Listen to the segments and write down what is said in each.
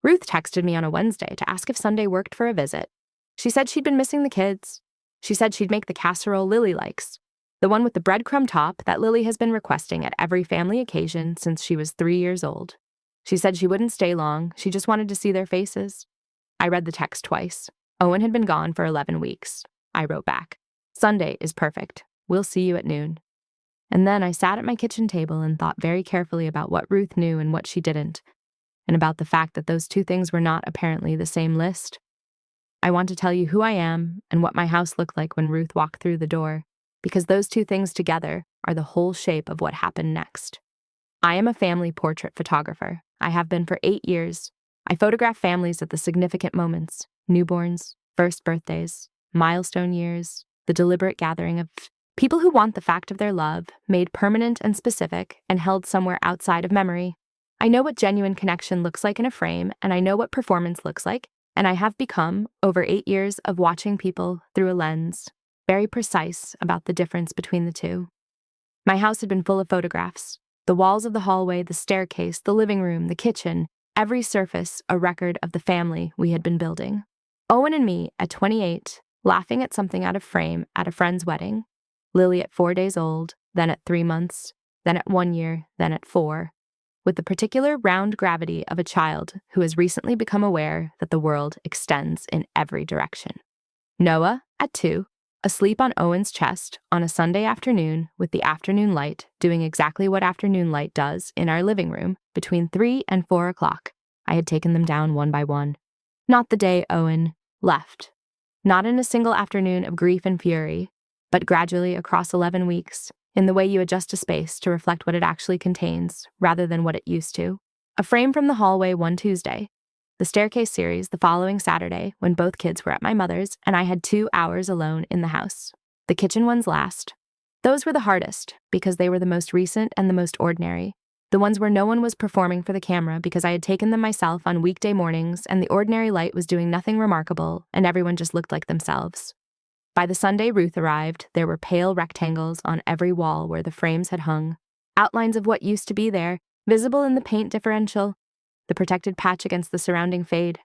Ruth texted me on a Wednesday to ask if Sunday worked for a visit. She said she'd been missing the kids. She said she'd make the casserole Lily likes, the one with the breadcrumb top that Lily has been requesting at every family occasion since she was 3 years old. She said she wouldn't stay long, she just wanted to see their faces. I read the text twice. Owen had been gone for 11 weeks. I wrote back, "Sunday is perfect. We'll see you at noon." And then I sat at my kitchen table and thought very carefully about what Ruth knew and what she didn't, and about the fact that those two things were not apparently the same list. I want to tell you who I am and what my house looked like when Ruth walked through the door, because those two things together are the whole shape of what happened next. I am a family portrait photographer. I have been for 8 years. I photograph families at the significant moments, newborns, first birthdays, milestone years, the deliberate gathering of people who want the fact of their love made permanent and specific and held somewhere outside of memory. I know what genuine connection looks like in a frame, and I know what performance looks like, and I have become, over 8 years of watching people through a lens, very precise about the difference between the two. My house had been full of photographs. The walls of the hallway, the staircase, the living room, the kitchen, every surface a record of the family we had been building. Owen and me at 28, laughing at something out of frame at a friend's wedding. Lily at 4 days old, then at 3 months, then at 1 year, then at 4, with the particular round gravity of a child who has recently become aware that the world extends in every direction. Noah at 2, asleep on Owen's chest on a Sunday afternoon with the afternoon light doing exactly what afternoon light does in our living room between 3 and 4 o'clock. I had taken them down one by one. Not the day Owen left. Not in a single afternoon of grief and fury, but gradually across 11 weeks, in the way you adjust a space to reflect what it actually contains, rather than what it used to. A frame from the hallway one Tuesday. The staircase series the following Saturday when both kids were at my mother's and I had 2 hours alone in the house. The kitchen ones last. Those were the hardest because they were the most recent and the most ordinary. The ones where no one was performing for the camera because I had taken them myself on weekday mornings and the ordinary light was doing nothing remarkable and everyone just looked like themselves. By the Sunday Ruth arrived, there were pale rectangles on every wall where the frames had hung, outlines of what used to be there, visible in the paint differential, the protected patch against the surrounding fade.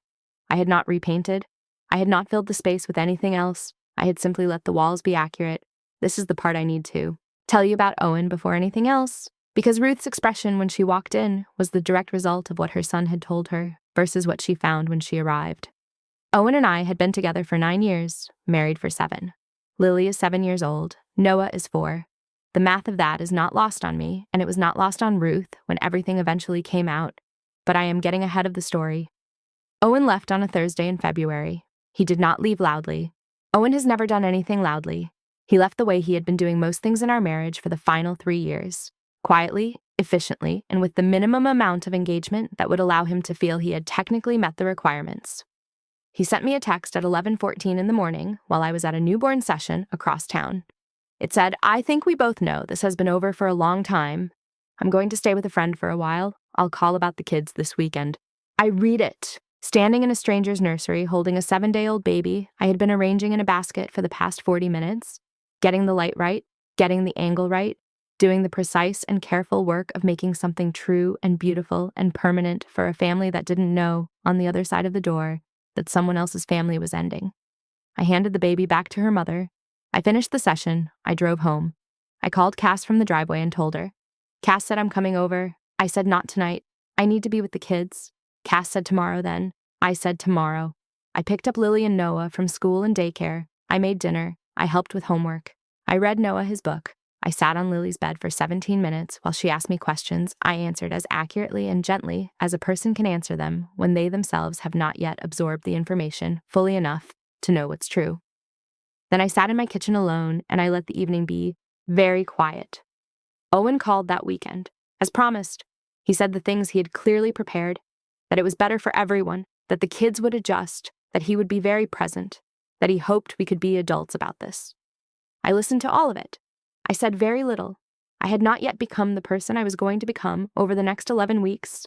I had not repainted. I had not filled the space with anything else. I had simply let the walls be accurate. This is the part I need to tell you about Owen before anything else, because Ruth's expression when she walked in was the direct result of what her son had told her versus what she found when she arrived. Owen and I had been together for 9 years, married for 7. Lily is 7 years old. Noah is 4. The math of that is not lost on me, and it was not lost on Ruth when everything eventually came out, but I am getting ahead of the story. Owen left on a Thursday in February. He did not leave loudly. Owen has never done anything loudly. He left the way he had been doing most things in our marriage for the final 3 years, quietly, efficiently, and with the minimum amount of engagement that would allow him to feel he had technically met the requirements. He sent me a text at 11:14 in the morning while I was at a newborn session across town. It said, "I think we both know this has been over for a long time. I'm going to stay with a friend for a while. I'll call about the kids this weekend." I read it. Standing in a stranger's nursery holding a 7-day-old baby I had been arranging in a basket for the past 40 minutes, getting the light right, getting the angle right, doing the precise and careful work of making something true and beautiful and permanent for a family that didn't know, on the other side of the door, that someone else's family was ending. I handed the baby back to her mother. I finished the session. I drove home. I called Cass from the driveway and told her. Cass said, "I'm coming over." I said, "Not tonight. I need to be with the kids." Cass said, "Tomorrow then." I said, "Tomorrow." I picked up Lily and Noah from school and daycare. I made dinner. I helped with homework. I read Noah his book. I sat on Lily's bed for 17 minutes while she asked me questions I answered as accurately and gently as a person can answer them when they themselves have not yet absorbed the information fully enough to know what's true. Then I sat in my kitchen alone and I let the evening be very quiet. Owen called that weekend. As promised, he said the things he had clearly prepared, that it was better for everyone, that the kids would adjust, that he would be very present, that he hoped we could be adults about this. I listened to all of it. I said very little. I had not yet become the person I was going to become over the next 11 weeks,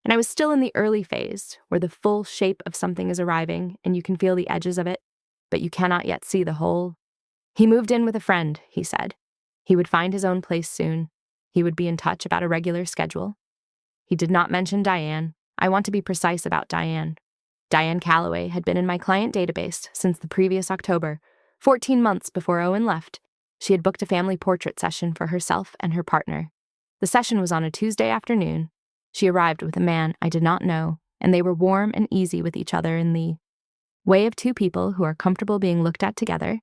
and I was still in the early phase where the full shape of something is arriving and you can feel the edges of it, but you cannot yet see the whole. He moved in with a friend, he said. He would find his own place soon. He would be in touch about a regular schedule. He did not mention Diane. I want to be precise about Diane. Diane Calloway had been in my client database since the previous October, 14 months before Owen left. She had booked a family portrait session for herself and her partner. The session was on a Tuesday afternoon. She arrived with a man I did not know, and they were warm and easy with each other in the way of two people who are comfortable being looked at together,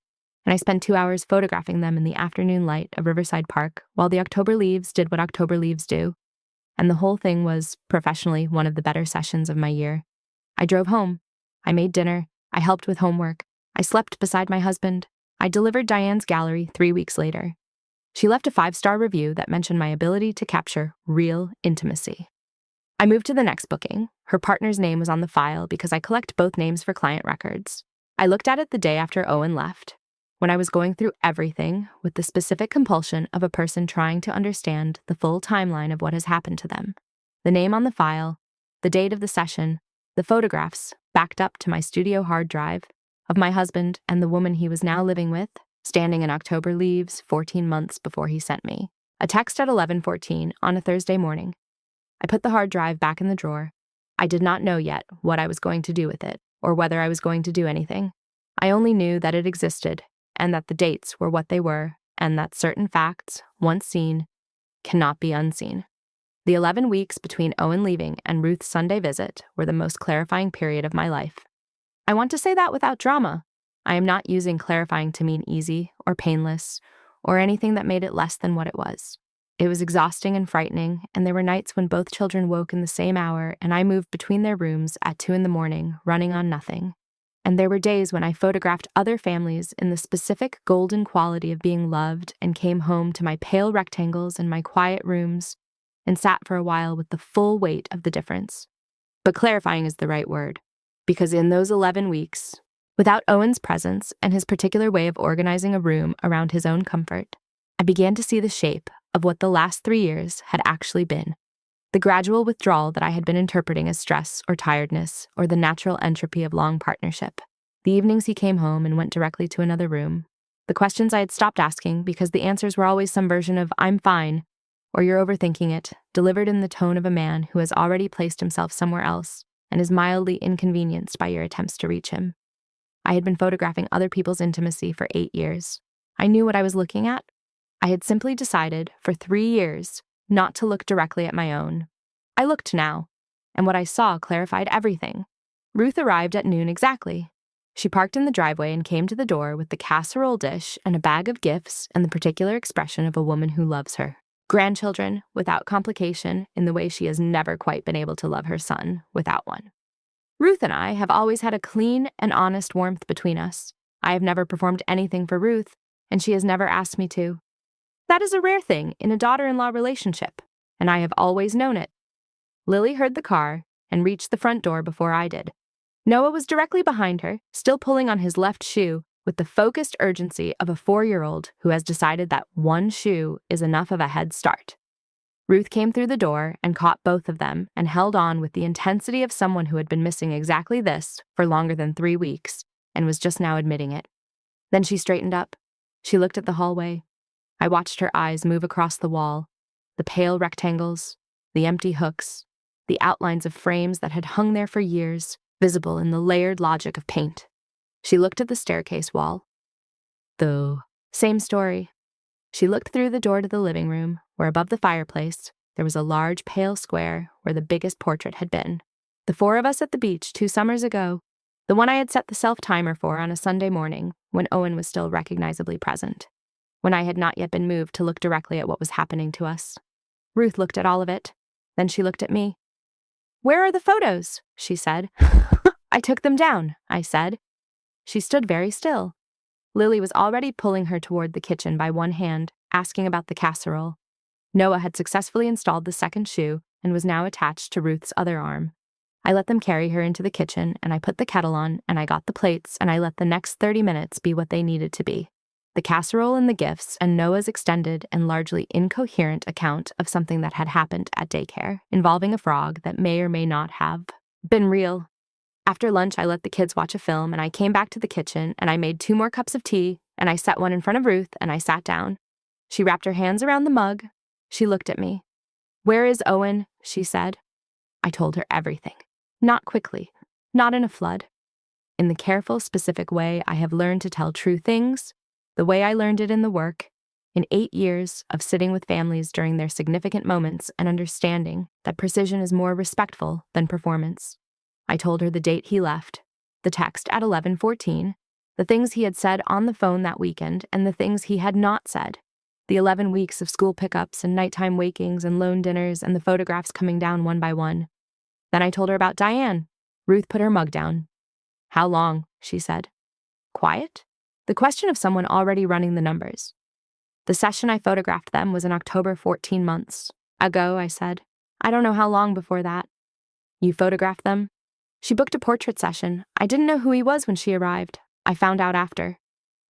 and I spent 2 hours photographing them in the afternoon light of Riverside Park while the October leaves did what October leaves do, and the whole thing was, professionally, one of the better sessions of my year. I drove home. I made dinner. I helped with homework. I slept beside my husband. I delivered Diane's gallery 3 weeks later. She left a 5-star review that mentioned my ability to capture real intimacy. I moved to the next booking. Her partner's name was on the file because I collect both names for client records. I looked at it the day after Owen left, when I was going through everything with the specific compulsion of a person trying to understand the full timeline of what has happened to them. The name on the file, the date of the session, the photographs, backed up to my studio hard drive, of my husband and the woman he was now living with, standing in October leaves 14 months before he sent me a text at 11:14 on a Thursday morning. I put the hard drive back in the drawer. I did not know yet what I was going to do with it, or whether I was going to do anything. I only knew that it existed, and that the dates were what they were, and that certain facts, once seen, cannot be unseen. The 11 weeks between Owen leaving and Ruth's Sunday visit were the most clarifying period of my life. I want to say that without drama. I am not using clarifying to mean easy or painless or anything that made it less than what it was. It was exhausting and frightening, and there were nights when both children woke in the same hour and I moved between their rooms at 2 a.m, running on nothing. And there were days when I photographed other families in the specific golden quality of being loved and came home to my pale rectangles and my quiet rooms and sat for a while with the full weight of the difference. But clarifying is the right word, because in those 11 weeks, without Owen's presence and his particular way of organizing a room around his own comfort, I began to see the shape of what the last 3 years had actually been. The gradual withdrawal that I had been interpreting as stress or tiredness or the natural entropy of long partnership. The evenings he came home and went directly to another room. The questions I had stopped asking because the answers were always some version of "I'm fine" or "you're overthinking it," delivered in the tone of a man who has already placed himself somewhere else and is mildly inconvenienced by your attempts to reach him. I had been photographing other people's intimacy for 8 years. I knew what I was looking at. I had simply decided, for 3 years, not to look directly at my own. I looked now, and what I saw clarified everything. Ruth arrived at noon exactly. She parked in the driveway and came to the door with the casserole dish and a bag of gifts and the particular expression of a woman who loves her grandchildren without complication in the way she has never quite been able to love her son without one. Ruth and I have always had a clean and honest warmth between us. I have never performed anything for Ruth, and she has never asked me to. That is a rare thing in a daughter-in-law relationship, and I have always known it. Lily heard the car and reached the front door before I did. Noah was directly behind her, still pulling on his left shoe with the focused urgency of a 4-year-old who has decided that one shoe is enough of a head start. Ruth came through the door and caught both of them and held on with the intensity of someone who had been missing exactly this for longer than 3 weeks and was just now admitting it. Then she straightened up. She looked at the hallway. I watched her eyes move across the wall, the pale rectangles, the empty hooks, the outlines of frames that had hung there for years, visible in the layered logic of paint. She looked at the staircase wall. Though, same story. She looked through the door to the living room, where above the fireplace, there was a large pale square where the biggest portrait had been. The 4 of us at the beach 2 summers ago, the one I had set the self-timer for on a Sunday morning when Owen was still recognizably present, when I had not yet been moved to look directly at what was happening to us. Ruth looked at all of it. Then she looked at me. "Where are the photos?" she said. "I took them down," I said. She stood very still. Lily was already pulling her toward the kitchen by one hand, asking about the casserole. Noah had successfully installed the second shoe and was now attached to Ruth's other arm. I let them carry her into the kitchen, and I put the kettle on, and I got the plates, and I let the next 30 minutes be what they needed to be. The casserole and the gifts and Noah's extended and largely incoherent account of something that had happened at daycare, involving a frog that may or may not have been real. After lunch, I let the kids watch a film, and I came back to the kitchen, and I made 2 more cups of tea, and I set one in front of Ruth, and I sat down. She wrapped her hands around the mug. She looked at me. "Where is Owen?" she said. I told her everything. Not quickly, not in a flood. In the careful, specific way I have learned to tell true things, the way I learned it in the work, in 8 years of sitting with families during their significant moments and understanding that precision is more respectful than performance. I told her the date he left, the text at 11:14, the things he had said on the phone that weekend and the things he had not said, the 11 weeks of school pickups and nighttime wakings and lone dinners and the photographs coming down one by one. Then I told her about Diane. Ruth put her mug down. "How long?" she said. Quiet? The question of someone already running the numbers. The session I photographed them was in October 14 months ago, I said. I don't know how long before that. You photographed them? She booked a portrait session. I didn't know who he was when she arrived. I found out after.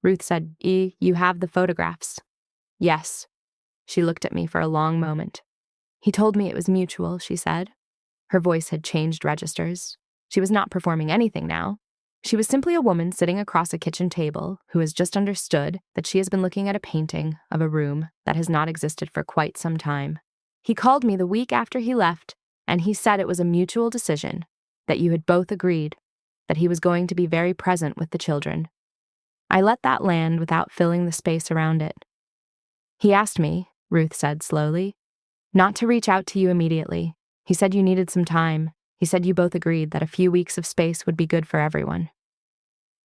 Ruth said, You have the photographs. Yes. She looked at me for a long moment. He told me it was mutual, she said. Her voice had changed registers. She was not performing anything now. She was simply a woman sitting across a kitchen table who has just understood that she has been looking at a painting of a room that has not existed for quite some time. He called me the week after he left, and he said it was a mutual decision, that you had both agreed, that he was going to be very present with the children. I let that land without filling the space around it. He asked me, Ruth said slowly, not to reach out to you immediately. He said you needed some time. He said you both agreed that a few weeks of space would be good for everyone.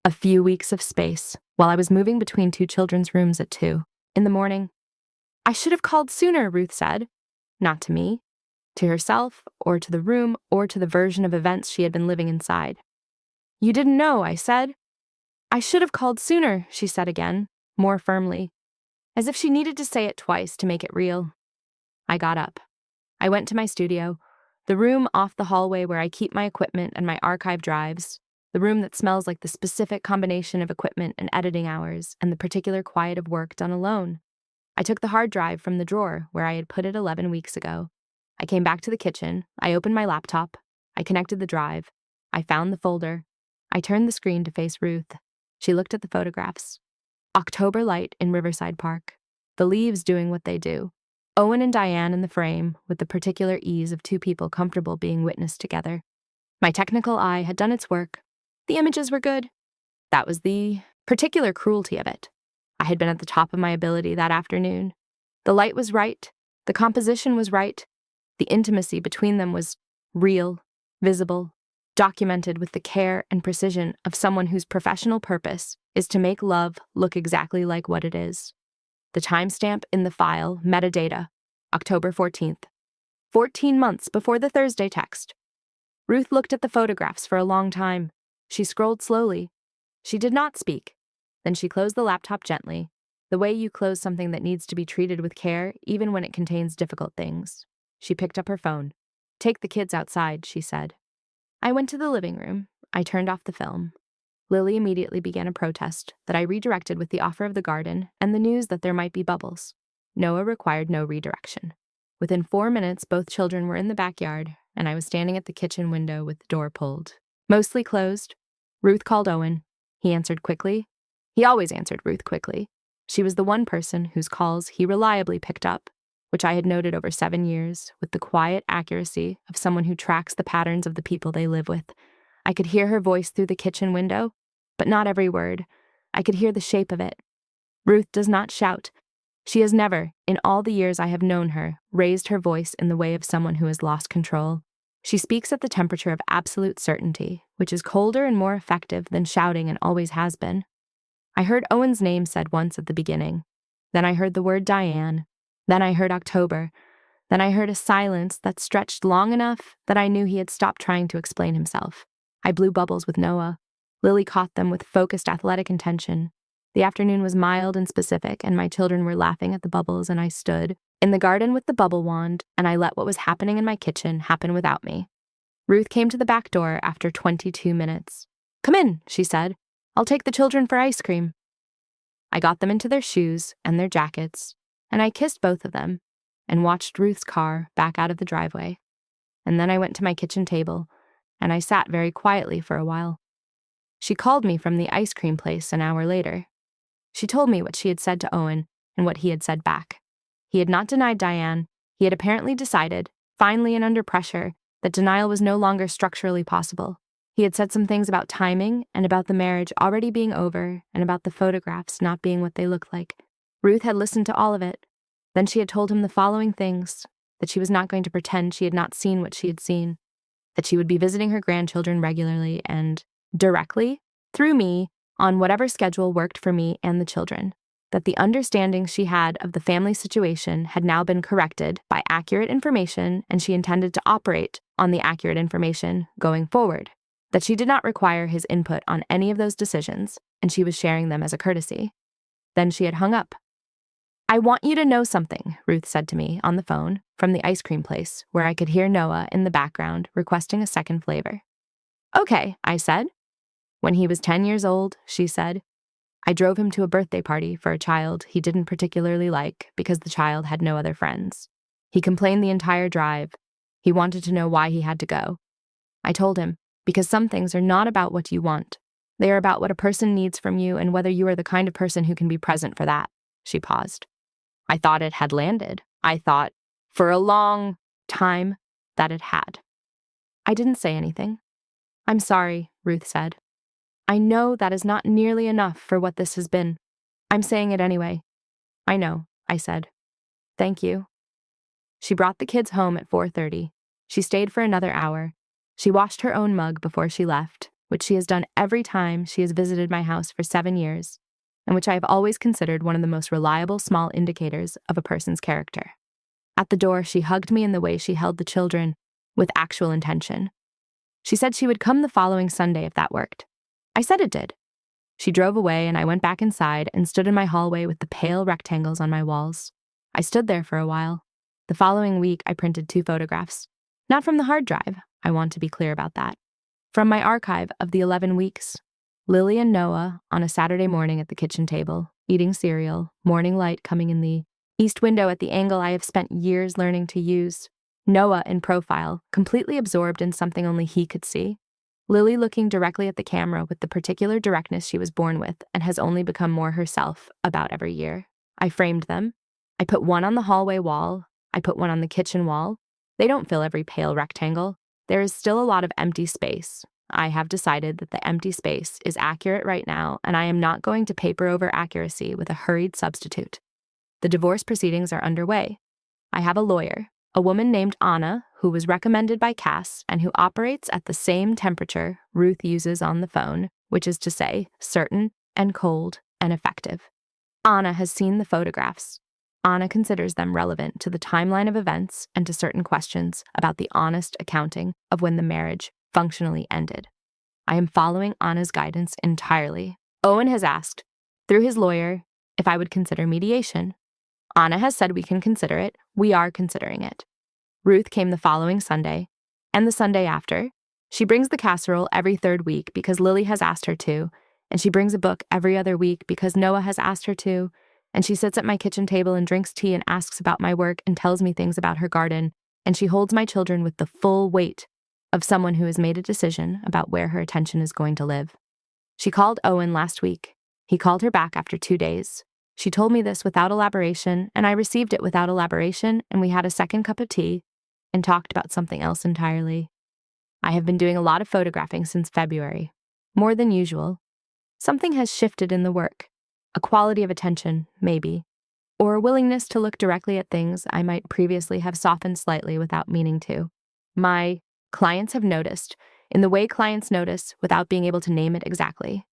A few weeks of space, while I was moving between 2 children's rooms at 2 in the morning. I should have called sooner, Ruth said. Not to me, to herself, or to the room, or to the version of events she had been living inside. You didn't know, I said. I should have called sooner, she said again, more firmly, as if she needed to say it twice to make it real. I got up. I went to my studio, the room off the hallway where I keep my equipment and my archive drives, the room that smells like the specific combination of equipment and editing hours and the particular quiet of work done alone. I took the hard drive from the drawer where I had put it 11 weeks ago. I came back to the kitchen. I opened my laptop. I connected the drive. I found the folder. I turned the screen to face Ruth. She looked at the photographs. October light in Riverside Park. The leaves doing what they do. Owen and Diane in the frame with the particular ease of 2 people comfortable being witnessed together. My technical eye had done its work. The images were good. That was the particular cruelty of it. I had been at the top of my ability that afternoon. The light was right. The composition was right. The intimacy between them was real, visible, documented with the care and precision of someone whose professional purpose is to make love look exactly like what it is. The timestamp in the file, metadata, October 14th. 14 months before the Thursday text. Ruth looked at the photographs for a long time. She scrolled slowly. She did not speak. Then she closed the laptop gently, the way you close something that needs to be treated with care, even when it contains difficult things. She picked up her phone. Take the kids outside, she said. I went to the living room. I turned off the film. Lily immediately began a protest that I redirected with the offer of the garden and the news that there might be bubbles. Noah required no redirection. Within 4 minutes, both children were in the backyard, and I was standing at the kitchen window with the door pulled. Mostly closed. Ruth called Owen. He answered quickly. He always answered Ruth quickly. She was the one person whose calls he reliably picked up, which I had noted over 7 years, with the quiet accuracy of someone who tracks the patterns of the people they live with. I could hear her voice through the kitchen window, but not every word. I could hear the shape of it. Ruth does not shout. She has never, in all the years I have known her, raised her voice in the way of someone who has lost control. She speaks at the temperature of absolute certainty, which is colder and more effective than shouting and always has been. I heard Owen's name said once at the beginning. Then I heard the word Diane. Then I heard October. Then I heard a silence that stretched long enough that I knew he had stopped trying to explain himself. I blew bubbles with Noah. Lily caught them with focused athletic intention. The afternoon was mild and specific, and my children were laughing at the bubbles, and I stood in the garden with the bubble wand, and I let what was happening in my kitchen happen without me. Ruth came to the back door after 22 minutes. Come in, she said. I'll take the children for ice cream. I got them into their shoes and their jackets, and I kissed both of them and watched Ruth's car back out of the driveway. And then I went to my kitchen table, and I sat very quietly for a while. She called me from the ice cream place an hour later. She told me what she had said to Owen and what he had said back. He had not denied Diane. He had apparently decided, finally and under pressure, that denial was no longer structurally possible. He had said some things about timing and about the marriage already being over and about the photographs not being what they looked like. Ruth had listened to all of it. Then she had told him the following things: that she was not going to pretend she had not seen what she had seen, that she would be visiting her grandchildren regularly and directly, through me, on whatever schedule worked for me and the children, that the understanding she had of the family situation had now been corrected by accurate information and she intended to operate on the accurate information going forward, that she did not require his input on any of those decisions and she was sharing them as a courtesy. Then she had hung up. "I want you to know something," Ruth said to me on the phone from the ice cream place where I could hear Noah in the background requesting a second flavor. "Okay," I said. "When he was 10 years old," she said, "I drove him to a birthday party for a child he didn't particularly like because the child had no other friends. He complained the entire drive. He wanted to know why he had to go. I told him, because some things are not about what you want. They are about what a person needs from you and whether you are the kind of person who can be present for that." She paused. I thought it had landed. I thought, for a long time, that it had. I didn't say anything. "I'm sorry," Ruth said. "I know that is not nearly enough for what this has been. I'm saying it anyway." "I know," I said. "Thank you." She brought the kids home at 4:30. She stayed for another hour. She washed her own mug before she left, which she has done every time she has visited my house for 7 years, and which I have always considered one of the most reliable small indicators of a person's character. At the door, she hugged me in the way she held the children, with actual intention. She said she would come the following Sunday if that worked. I said it did. She drove away and I went back inside and stood in my hallway with the pale rectangles on my walls. I stood there for a while. The following week, I printed 2 photographs. Not from the hard drive, I want to be clear about that. From my archive of the 11 weeks. Lily and Noah on a Saturday morning at the kitchen table, eating cereal, morning light coming in the east window at the angle I have spent years learning to use. Noah in profile, completely absorbed in something only he could see. Lily looking directly at the camera with the particular directness she was born with and has only become more herself about every year. I framed them. I put one on the hallway wall. I put one on the kitchen wall. They don't fill every pale rectangle. There is still a lot of empty space. I have decided that the empty space is accurate right now, and I am not going to paper over accuracy with a hurried substitute. The divorce proceedings are underway. I have a lawyer, a woman named Anna, who was recommended by Cass and who operates at the same temperature Ruth uses on the phone, which is to say, certain and cold and effective. Anna has seen the photographs. Anna considers them relevant to the timeline of events and to certain questions about the honest accounting of when the marriage functionally ended. I am following Anna's guidance entirely. Owen has asked, through his lawyer, if I would consider mediation. Anna has said we can consider it. We are considering it. Ruth came the following Sunday, and the Sunday after. She brings the casserole every 3rd week because Lily has asked her to, and she brings a book every other week because Noah has asked her to, and she sits at my kitchen table and drinks tea and asks about my work and tells me things about her garden, and she holds my children with the full weight of someone who has made a decision about where her attention is going to live. She called Owen last week. He called her back after 2 days. She told me this without elaboration, and I received it without elaboration, and we had a second cup of tea and talked about something else entirely. I have been doing a lot of photographing since February, more than usual. Something has shifted in the work, a quality of attention, maybe, or a willingness to look directly at things I might previously have softened slightly without meaning to. My clients have noticed, in the way clients notice without being able to name it exactly.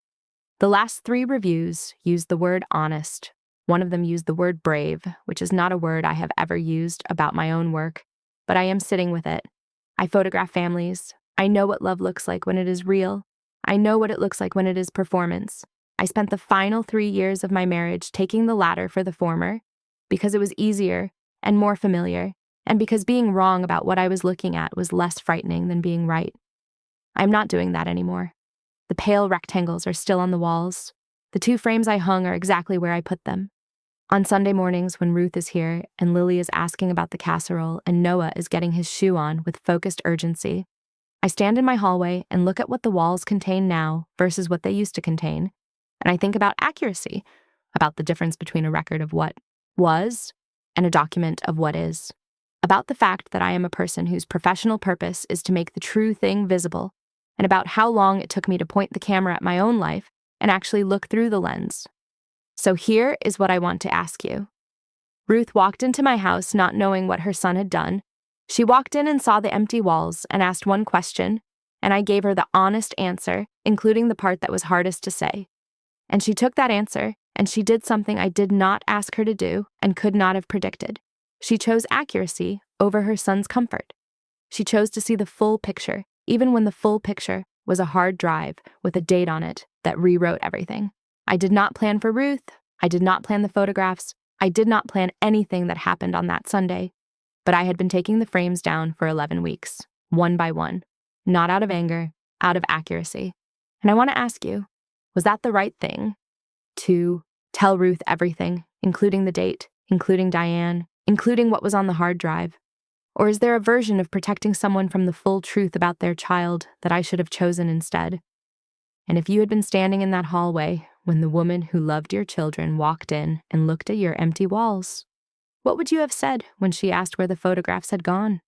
The last 3 reviews used the word honest. One of them used the word brave, which is not a word I have ever used about my own work, but I am sitting with it. I photograph families. I know what love looks like when it is real. I know what it looks like when it is performance. I spent the final 3 years of my marriage taking the latter for the former, because it was easier and more familiar, and because being wrong about what I was looking at was less frightening than being right. I'm not doing that anymore. The pale rectangles are still on the walls. The 2 frames I hung are exactly where I put them. On Sunday mornings when Ruth is here and Lily is asking about the casserole and Noah is getting his shoe on with focused urgency, I stand in my hallway and look at what the walls contain now versus what they used to contain, and I think about accuracy, about the difference between a record of what was and a document of what is. about the fact that I am a person whose professional purpose is to make the true thing visible, and about how long it took me to point the camera at my own life and actually look through the lens. So here is what I want to ask you. Ruth walked into my house not knowing what her son had done. She walked in and saw the empty walls and asked one question, and I gave her the honest answer, including the part that was hardest to say. And she took that answer, and she did something I did not ask her to do and could not have predicted. She chose accuracy over her son's comfort. She chose to see the full picture, even when the full picture was a hard drive with a date on it that rewrote everything. I did not plan for Ruth. I did not plan the photographs. I did not plan anything that happened on that Sunday. But I had been taking the frames down for 11 weeks, one by one, not out of anger, out of accuracy. And I want to ask you, was that the right thing? To tell Ruth everything, including the date, including Diane, including what was on the hard drive? Or is there a version of protecting someone from the full truth about their child that I should have chosen instead? And if you had been standing in that hallway when the woman who loved your children walked in and looked at your empty walls, what would you have said when she asked where the photographs had gone?